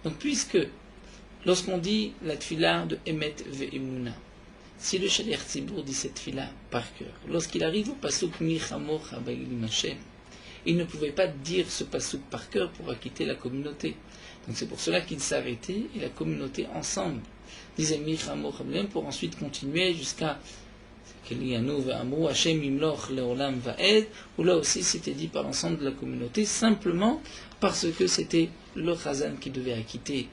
S1: Donc puisque lorsqu'on dit la tfila de Emet Ve'emuna, si le Shaler Tzibur dit cette tfila par cœur, lorsqu'il arrive au pasuk Michamocha Bagilim Hashem, Il ne pouvait pas dire ce passouk par cœur pour acquitter la communauté. Donc c'est pour cela qu'il s'arrêtait et la communauté ensemble disait Michamo Chablem pour ensuite continuer jusqu'à Hashem Imloch Leolam Vaed, où là aussi c'était dit par l'ensemble de la communauté, simplement parce que c'était le Chazan qui devait acquitter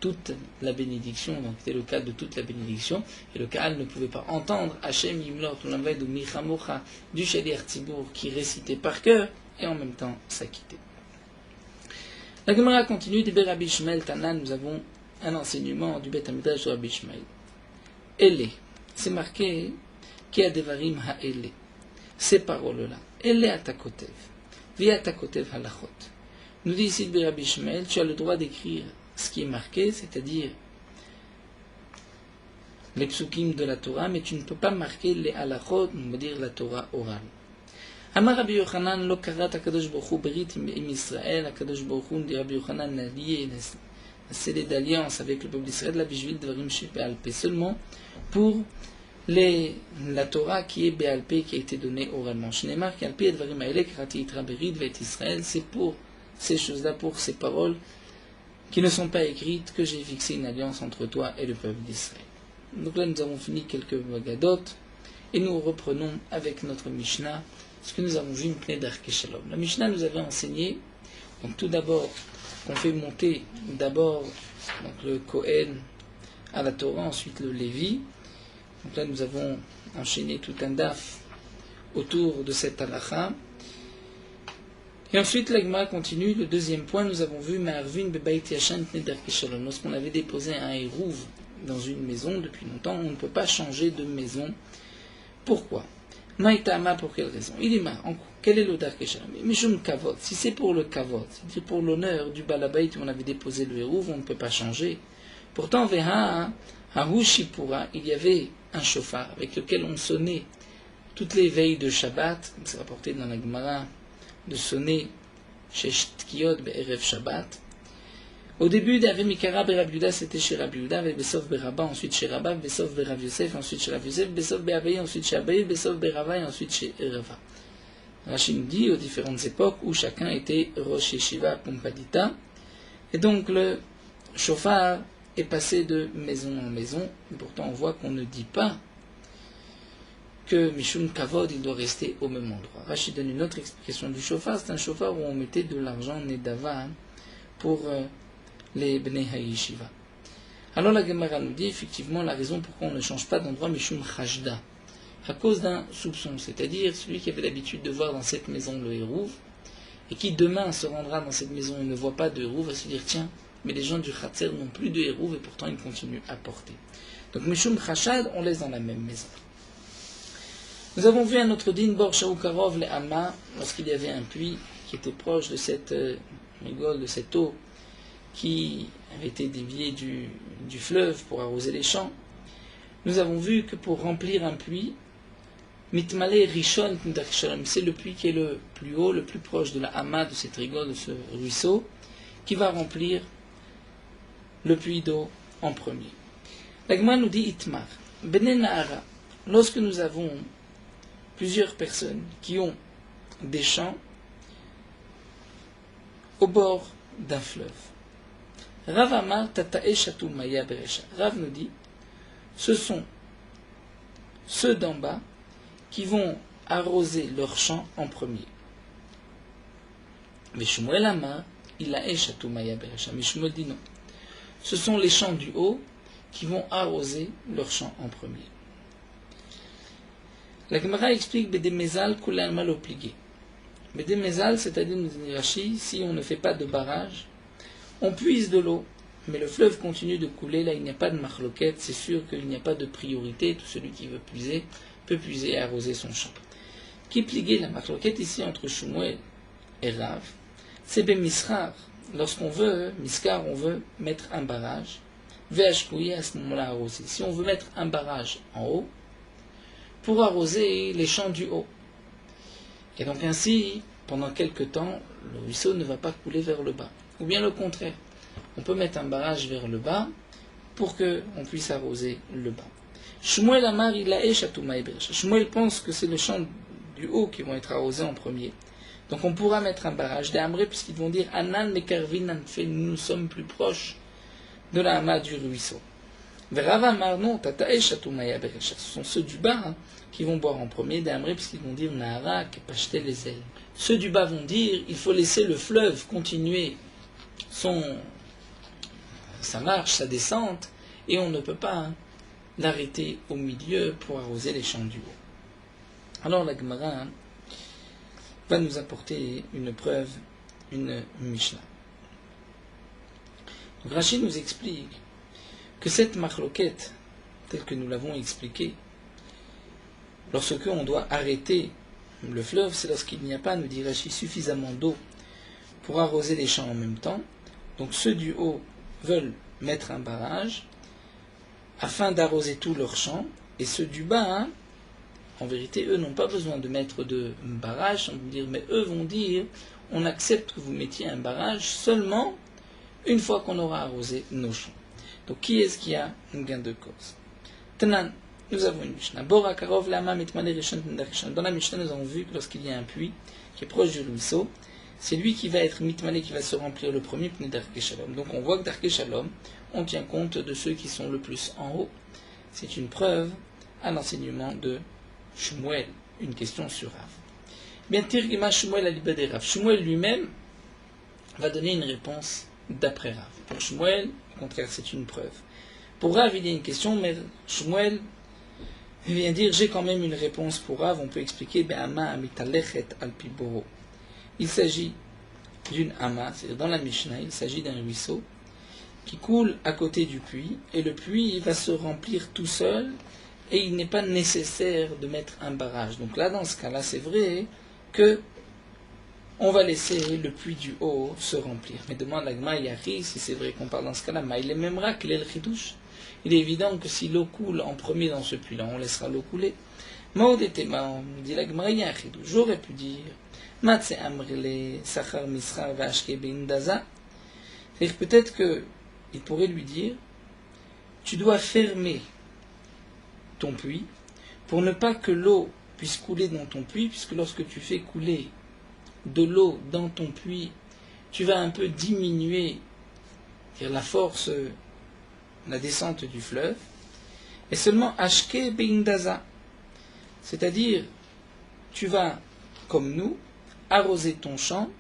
S1: toute la bénédiction, donc c'était le cas de toute la bénédiction, et le Kaal ne pouvait pas entendre Hashem Imloch Leolam Vaed ou Michamocha du Shaliach Tzibour qui récitait par cœur et en même temps s'acquittait. La Gemara continue, de Rabbi Ishmael Tana, nous avons un enseignement du Beth Amidrash de Rabbi Ishmael. Ele, c'est marqué qui a devarim ha'ele, ces paroles-là. Ele atakotev, vi atakotev halachot. Nous dit ici le Rabbi Ishmael, tu as le droit d'écrire ce qui est marqué, c'est-à-dire les psukim de la Torah, mais tu ne peux pas marquer les halachot, on va dire la Torah orale. Amar Rabbi Yochanan lo karat HaKadosh Baruch Hu berit im Israël, HaKadosh Baruch Hu, dit Rabbi Yochanan, n'a lié, a scellé d'alliance avec le peuple d'Israël, la Bishvil Dvarim Shebe'alpe, seulement pour la Torah qui est Béalpé, qui a été donnée oralement. Shneimar ki alpi advarim haele karati itra berit ve'et Israël, c'est pour ces choses-là, pour ces paroles qui ne sont pas écrites, que j'ai fixé une alliance entre toi et le peuple d'Israël. Donc là, nous avons fini quelques Magadot, et nous reprenons avec notre Mishnah ce que nous avons vu Mipnei Darkei Shalom. La Mishnah nous avait enseigné, donc tout d'abord, qu'on fait monter d'abord donc, le Kohen à la Torah, ensuite le Lévi. Donc là, nous avons enchaîné tout un daf autour de cette halakha. Et ensuite, la Gemara continue. Le deuxième point, nous avons vu Ma'arvin bebayit yashan Mipnei Darkei Shalom. Lorsqu'on avait déposé un hérouv dans une maison depuis longtemps, on ne peut pas changer de maison. Pourquoi? Maïtama, pour quelle raison? Il est marrant. Quel est le Darkei Shalom? Mishum kavod. Si c'est pour le kavod, c'est-à-dire pour l'honneur du balabait où on avait déposé le hérouv, on ne peut pas changer. Pourtant, veha hahushipura, il y avait un chauffard avec lequel on sonnait toutes les veilles de Shabbat, comme c'est rapporté dans la Gemara, de sonner chez Shtkiyot be'erev Shabbat. Au début d'Ave Mikara Berab Yuda, c'était chez Rabbi Yuda, Besov Berabba, ensuite chez Rabba, Besov Berav Yosef, ensuite chez Rav Yosef, Besov Be'abaye, ensuite chez Abaye, Besov Berava, et ensuite chez Rava. Rachid nous dit aux différentes époques où chacun était Rosh Yeshiva Pompadita, et donc le chauffard est passé de maison en maison, et pourtant on voit qu'on ne dit pas que Mishum Kavod, il doit rester au même endroit. Rachid donne une autre explication du chauffard, c'est un chauffard où on mettait de l'argent Nedava pour les Bnei HaYeshiva. Alors la Gemara nous dit effectivement la raison pourquoi on ne change pas d'endroit Mishum Chashda, à cause d'un soupçon, c'est-à-dire celui qui avait l'habitude de voir dans cette maison le hérouv, et qui demain se rendra dans cette maison et ne voit pas de hérouv, va se dire tiens, mais les gens du Khatser n'ont plus de hérouv et pourtant ils continuent à porter. Donc Mishum Chashad, on laisse dans la même maison. Nous avons vu un autre din, Bor Shaoukarov le Amma, lorsqu'il y avait un puits qui était proche de cette rigole, de cette eau qui avait été déviée du fleuve pour arroser les champs. Nous avons vu que pour remplir un puits, Mitmale Rishon, c'est le puits qui est le plus haut, le plus proche de la Amma, de cette rigole, de ce ruisseau, qui va remplir le puits d'eau en premier. L'Agma nous dit Itmar, Bene Nahara, lorsque nous avons plusieurs personnes qui ont des champs au bord d'un fleuve. Rav Amar Tatae Shatou Maya Beresha. Rav nous dit, ce sont ceux d'en bas qui vont arroser leurs champs en premier. Mais Shmuel Amar, il a Shatou Maya Beresha. Mais Shmuel dit non. Ce sont les champs du haut qui vont arroser leurs champs en premier. La Gemara explique Bedemezal Kulan mal obligé. Bedemezal, c'est-à-dire, nous dit Rashi, si on ne fait pas de barrage, on puise de l'eau, mais le fleuve continue de couler, là il n'y a pas de marloquette, c'est sûr qu'il n'y a pas de priorité, tout celui qui veut puiser peut puiser et arroser son champ. Qui pliguait la marloquette ici entre Shmuel et Rav, c'est Bemisrar, lorsqu'on veut, Miskar, on veut mettre un barrage, Ve'ashkouye à ce moment-là arroser. Si on veut mettre un barrage en haut, pour arroser les champs du haut. Et donc ainsi, pendant quelque temps, le ruisseau ne va pas couler vers le bas. Ou bien le contraire, on peut mettre un barrage vers le bas pour qu'on puisse arroser le bas. Shmuel Amar Ilae Shatou Maya Beresha. Shmuel pense que c'est les champs du haut qui vont être arrosés en premier. Donc on pourra mettre un barrage des Amré, puisqu'ils vont dire Anan Mekarvin Anfe, nous sommes plus proches de la Hama du ruisseau. Verava Marnon, Tatae Chatumaya Berecha, ce sont ceux du bas qui vont boire en premier des Amré, puisqu'ils vont dire Nahara, Kepacheté les ailes. Ceux du bas vont dire il faut laisser le fleuve continuer sa marche, sa descente, et on ne peut pas l'arrêter au milieu pour arroser les champs du haut. Alors la Gemara va nous apporter une preuve, une Mishnah. Donc Rachid nous explique que cette marloquette, telle que nous l'avons expliquée, lorsque on doit arrêter le fleuve, c'est lorsqu'il n'y a pas, nous dit Rachid, suffisamment d'eau pour arroser les champs en même temps. Donc ceux du haut veulent mettre un barrage afin d'arroser tous leurs champs, et ceux du bas, en vérité, eux n'ont pas besoin de mettre de barrage, mais eux vont dire on accepte que vous mettiez un barrage seulement une fois qu'on aura arrosé nos champs. Donc qui est-ce qui a un gain de cause? Tanan, nous avons une Mishnah. Dans la Mishnah, nous avons vu que lorsqu'il y a un puits qui est proche du ruisseau, c'est lui qui va être mitmané, qui va se remplir le premier, pnei darkei shalom. Donc on voit que darkei shalom, on tient compte de ceux qui sont le plus en haut. C'est une preuve à l'enseignement de Shmuel, une question sur Rav. Bien, Tirgima Shmuel alibadé Rav. Shmuel lui-même va donner une réponse d'après Rav. Pour Shmuel, au contraire, c'est une preuve. Pour Rav, il y a une question, mais Shmuel vient dire j'ai quand même une réponse pour Rav. On peut expliquer Be'ama amitallechet al piboro. Il s'agit d'une ama, c'est-à-dire dans la Mishnah, il s'agit d'un ruisseau qui coule à côté du puits, et le puits va se remplir tout seul, et il n'est pas nécessaire de mettre un barrage. Donc là, dans ce cas-là, c'est vrai que on va laisser le puits du haut se remplir. Mais demande la Gemara Yari, si c'est vrai qu'on parle dans ce cas-là, il est même rare qu'il est le chidouche. Il est évident que si l'eau coule en premier dans ce puits-là, on laissera l'eau couler. Maudetema, on dit la Gemara Yari, j'aurais pu dire Matse amrele sachar misrar vashke beindaza. C'est-à-dire peut-être qu'il pourrait lui dire tu dois fermer ton puits pour ne pas que l'eau puisse couler dans ton puits, puisque lorsque tu fais couler de l'eau dans ton puits, tu vas un peu diminuer la force, la descente du fleuve, et seulement ashke beindaza, c'est-à-dire tu vas, comme nous, arroser ton champ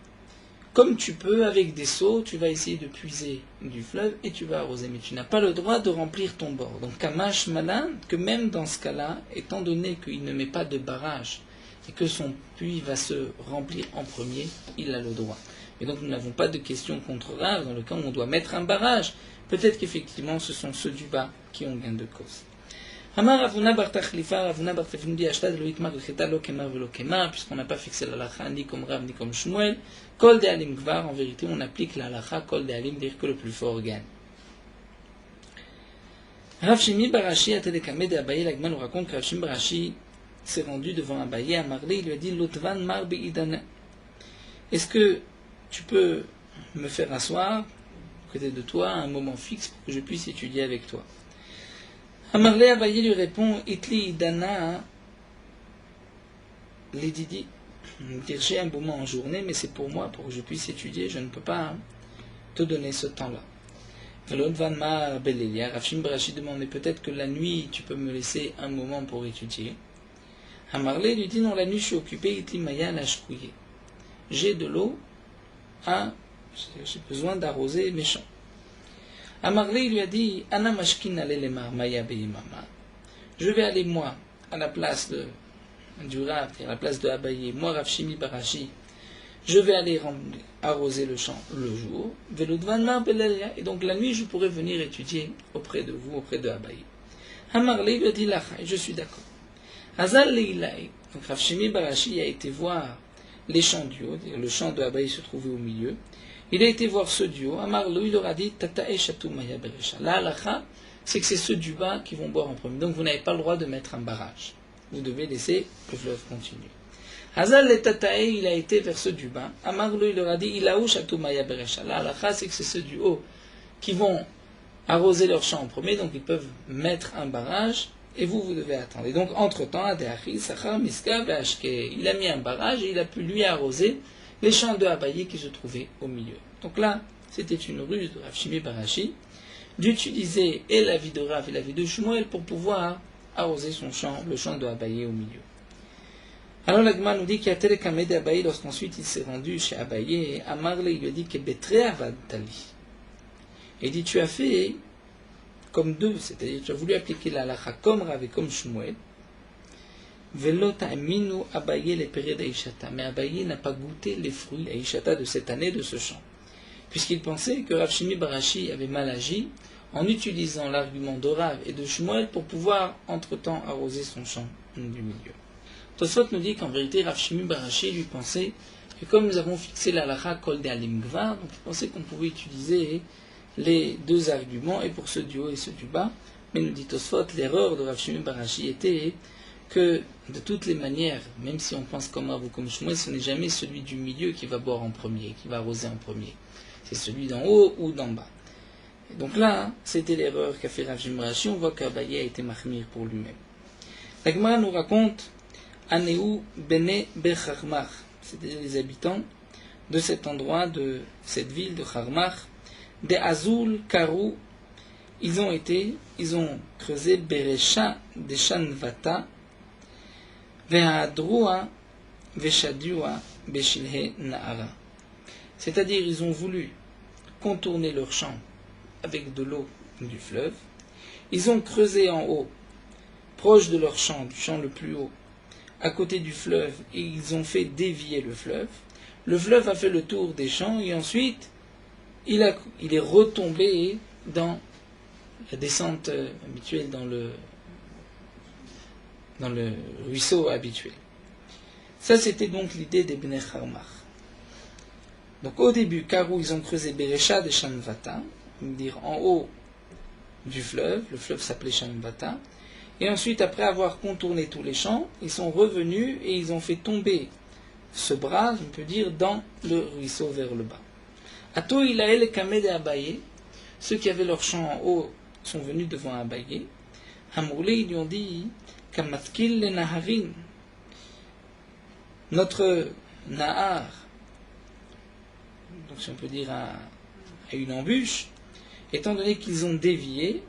S1: comme tu peux avec des seaux, tu vas essayer de puiser du fleuve et tu vas arroser, mais tu n'as pas le droit de remplir ton bord. Donc Kamash Malan, que même dans ce cas-là, étant donné qu'il ne met pas de barrage et que son puits va se remplir en premier, il a le droit. Et donc nous n'avons pas de question contre Rav dans le cas où on doit mettre un barrage. Peut-être qu'effectivement ce sont ceux du bas qui ont gain de cause. Amar Ravuna bar Tachlifa, Ravuna bar Tachlifa dit Ashtad lo itmar l'cheta lo kemar velo kemar, puisqu'on n'a pas fixé la halakha ni comme Rav ni comme Shmuel. Kol de alim gvar, en vérité on applique la halakha kol de alim, dire que le plus fort gagne. Rav Shimi Barashi a télécamé d'Abaye, l'Agma nous raconte que Rav Shimi Barashi s'est rendu devant Abaye à Marley, il lui a dit Lotvan mar beidana. Est-ce que tu peux me faire asseoir côté de toi à un moment fixe pour que je puisse étudier avec toi? Amarlé Abaye lui répond Itli Idana Lididi. Dire j'ai un moment en journée, mais c'est pour moi, pour que je puisse étudier, je ne peux pas te donner ce temps-là. Velod Vanma Belelia, Rafshim Barashi demande, mais peut-être que la nuit tu peux me laisser un moment pour étudier. Amarlé lui dit non, la nuit je suis occupé, Itli Maya Lashkouye. J'ai de l'eau, j'ai besoin d'arroser mes champs. Amarlé lui a dit Ana mashkin alelemar maya beimama. Je vais aller moi à la place du Rav, à la place de Abaye, moi Rav Shimi Barashi, je vais aller arroser le champ le jour, veludvanmar belelia, et donc la nuit je pourrai venir étudier auprès de vous, auprès de Abaye. Amarlé lui a dit Lachai, je suis d'accord. Hazal leilai, donc Rav Shimi Barashi a été voir les champs du haut, le champ de Abaye se trouvait au milieu. Il a été voir ceux du haut. Amarlou, il leur a dit Tatae Chatou Maya Berecha. La halakha, c'est que c'est ceux du bas qui vont boire en premier. Donc vous n'avez pas le droit de mettre un barrage. Vous devez laisser le fleuve continuer. Hazal le Tatae, il a été vers ceux du bas. Amarlou, il leur a dit Ilaou Chatou Maya Berecha. La halakha, c'est que c'est ceux du haut qui vont arroser leur champ en premier. Donc ils peuvent mettre un barrage et vous, vous devez attendre. Et donc, entre-temps, il a mis un barrage et il a pu lui arroser les champs de Abaye qui se trouvaient au milieu. Donc là, c'était une ruse de Rav Shimi bar Ashi d'utiliser et la vie de Rav et la vie de Shmuel pour pouvoir arroser son champ, le champ de Abaye au milieu. Alors la Gemara nous dit qu'il y a tel Kamed Abaye lorsqu'ensuite il s'est rendu chez Abaye, Amarle il lui a dit que Betre Avadali. Et il dit tu as fait comme deux, c'est-à-dire tu as voulu appliquer la halakha comme Rav et comme Shmuel. Velo ta'aminu Abaye le périd Aishata. Mais Abaye n'a pas goûté les fruits Aishata de cette année de ce champ. Puisqu'il pensait que Rav Shimi bar Ashi avait mal agi en utilisant l'argument de Rav et de Shmuel pour pouvoir entre-temps arroser son champ du milieu. Tosfot nous dit qu'en vérité Rav Shimi bar Ashi lui pensait que comme nous avons fixé la halakha kol de alim gvar, donc il pensait qu'on pouvait utiliser les deux arguments, et pour ceux du haut et ceux du bas. Mais nous dit Tosfot, l'erreur de Rav Shimi bar Ashi était que de toutes les manières, même si on pense comme Rav ou comme Shmuel, ce n'est jamais celui du milieu qui va boire en premier, qui va arroser en premier. C'est celui d'en haut ou d'en bas. Et donc là, c'était l'erreur qu'a fait Rav Shimi bar Ashi. On voit qu'Abaye a été mahmir pour lui-même. La Gemara nous raconte Aneu Bene Becharmar, c'est-à-dire les habitants de cet endroit, de cette ville de Charmar, des Azul Karou, ils ont creusé Beresha de Shanvata, Vehadrua, Veshadua, Beshilhe Naara. C'est-à-dire, ils ont voulu contourner leur champ avec de l'eau du fleuve. Ils ont creusé en haut, proche de leur champ, du champ le plus haut, à côté du fleuve, et ils ont fait dévier le fleuve. Le fleuve a fait le tour des champs, et ensuite, il est retombé dans la descente habituelle, dans le ruisseau habituel. Ça, c'était donc l'idée des Bnei Charmar. Donc au début, Karou, ils ont creusé Beresha de Shanvata, dire en haut du fleuve, le fleuve s'appelait Shanvata, et ensuite, après avoir contourné tous les champs, ils sont revenus et ils ont fait tomber ce bras, on peut dire, dans le ruisseau vers le bas. Ato ilael kamed Abaye, ceux qui avaient leur champ en haut sont venus devant Abaye. Hamourle, ils lui ont dit, Kamatkil le Naharin, notre Nahar, donc si on peut dire à une embûche, étant donné qu'ils ont dévié,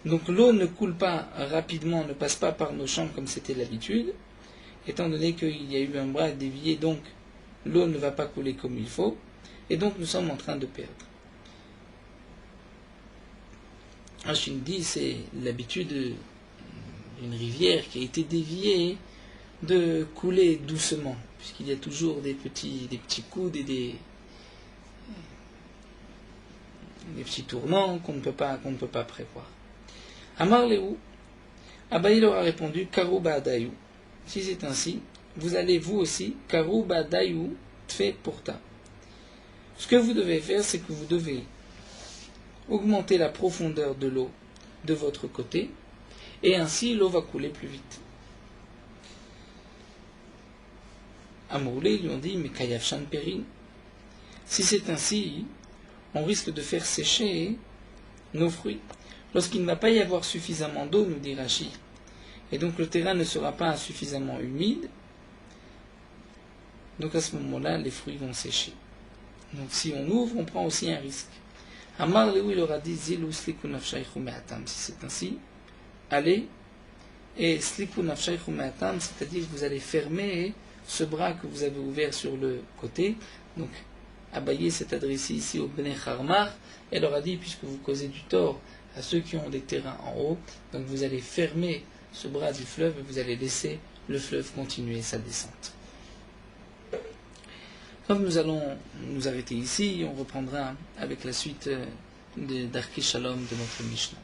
S1: donc l'eau ne coule pas rapidement, ne passe pas par nos champs comme c'était l'habitude, étant donné qu'il y a eu un bras dévié, donc l'eau ne va pas couler comme il faut, et donc nous sommes en train de perdre. Rachid dit c'est l'habitude d'une rivière qui a été déviée de couler doucement, puisqu'il y a toujours des petits coudes et des petits tournants qu'on ne peut pas prévoir. Amar Léou, Abaye leur a répondu Karouba Adayou. Si c'est ainsi, vous allez vous aussi, Karouba Adayou, Tfe Porta. Ce que vous devez faire, c'est que vous devez augmenter la profondeur de l'eau de votre côté, et ainsi l'eau va couler plus vite. Amourlé, ils lui ont dit, mais Kayafshan Perin, si c'est ainsi, on risque de faire sécher nos fruits. Lorsqu'il ne va pas y avoir suffisamment d'eau, nous dit Rashi, et donc le terrain ne sera pas suffisamment humide, donc à ce moment-là, les fruits vont sécher. Donc si on ouvre, on prend aussi un risque. Amar Léou, il aura dit, Zilou sliku nafshaychu me'atam, si c'est ainsi, allez, et sliku nafshaychu me'atam, c'est-à-dire que vous allez fermer ce bras que vous avez ouvert sur le côté. Donc Abaye s'est adressé ici au Bnei Charmar, et leur a dit, puisque vous causez du tort à ceux qui ont des terrains en haut, donc vous allez fermer ce bras du fleuve et vous allez laisser le fleuve continuer sa descente. Comme nous allons nous arrêter ici, on reprendra avec la suite d'Arki Shalom de notre Mishnah.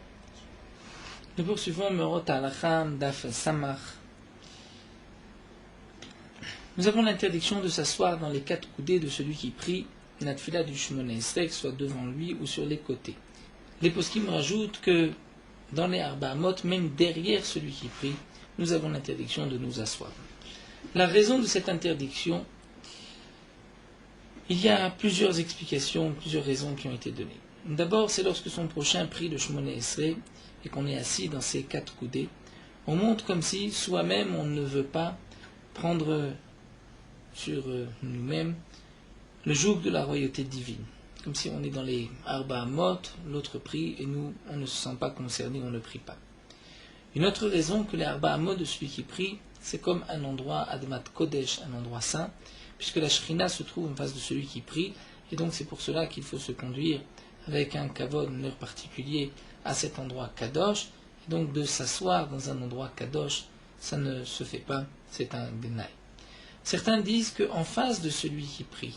S1: Nous poursuivons Merot Alacham Daf Samach. Nous avons l'interdiction de s'asseoir dans les quatre coudées de celui qui prie la tfila du Shmoneh Esrei, soit devant lui ou sur les côtés. Les poskim rajoutent que dans les Arbaamot, même derrière celui qui prie, nous avons l'interdiction de nous asseoir. La raison de cette interdiction, il y a plusieurs explications, plusieurs raisons qui ont été données. D'abord, c'est lorsque son prochain prie le Shmoneh Esrei et qu'on est assis dans ces quatre coudées, On montre comme si soi-même on ne veut pas prendre sur nous-mêmes le joug de la royauté divine. Comme si on est dans les Arba Amot, l'autre prie, et nous, on ne se sent pas concerné, on ne prie pas. Une autre raison que les Arba Amot de celui qui prie, c'est comme un endroit Admat Kodesh, un endroit saint, puisque la Shrina se trouve en face de celui qui prie, et donc c'est pour cela qu'il faut se conduire avec un kavod, un honneur particulier à cet endroit Kadosh, et donc de s'asseoir dans un endroit Kadosh, ça ne se fait pas, c'est un Gnaï. Certains disent qu'en face de celui qui prie,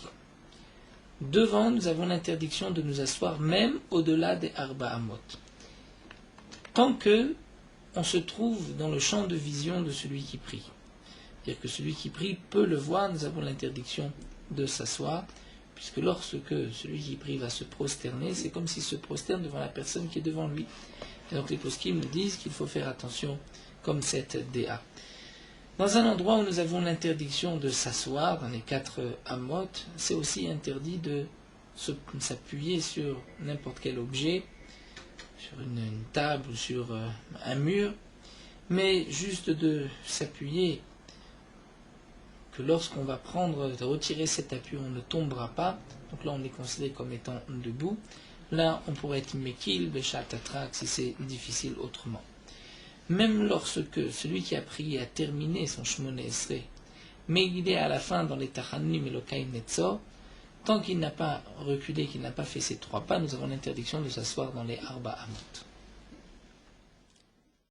S1: devant, nous avons l'interdiction de nous asseoir même au-delà des Arba Amot. Tant que on se trouve dans le champ de vision de celui qui prie. C'est-à-dire que celui qui prie peut le voir, nous avons l'interdiction de s'asseoir, puisque lorsque celui qui prie va se prosterner, c'est comme s'il se prosterne devant la personne qui est devant lui. Et donc les poskim nous disent qu'il faut faire attention comme cette DA. Dans un endroit où nous avons l'interdiction de s'asseoir, dans les 4 amot, c'est aussi interdit de s'appuyer sur n'importe quel objet, sur une table ou sur un mur, mais juste de s'appuyer, que lorsqu'on va de retirer cet appui, on ne tombera pas, donc là on est considéré comme étant debout, là on pourrait être mekil, béchat, atrak, si c'est difficile autrement. Même lorsque celui qui a prié a terminé son shmoné esrei, mais il est à la fin dans les tachanim et le kain netzor, tant qu'il n'a pas reculé, qu'il n'a pas fait ces 3 pas, nous avons l'interdiction de s'asseoir dans les arba amot.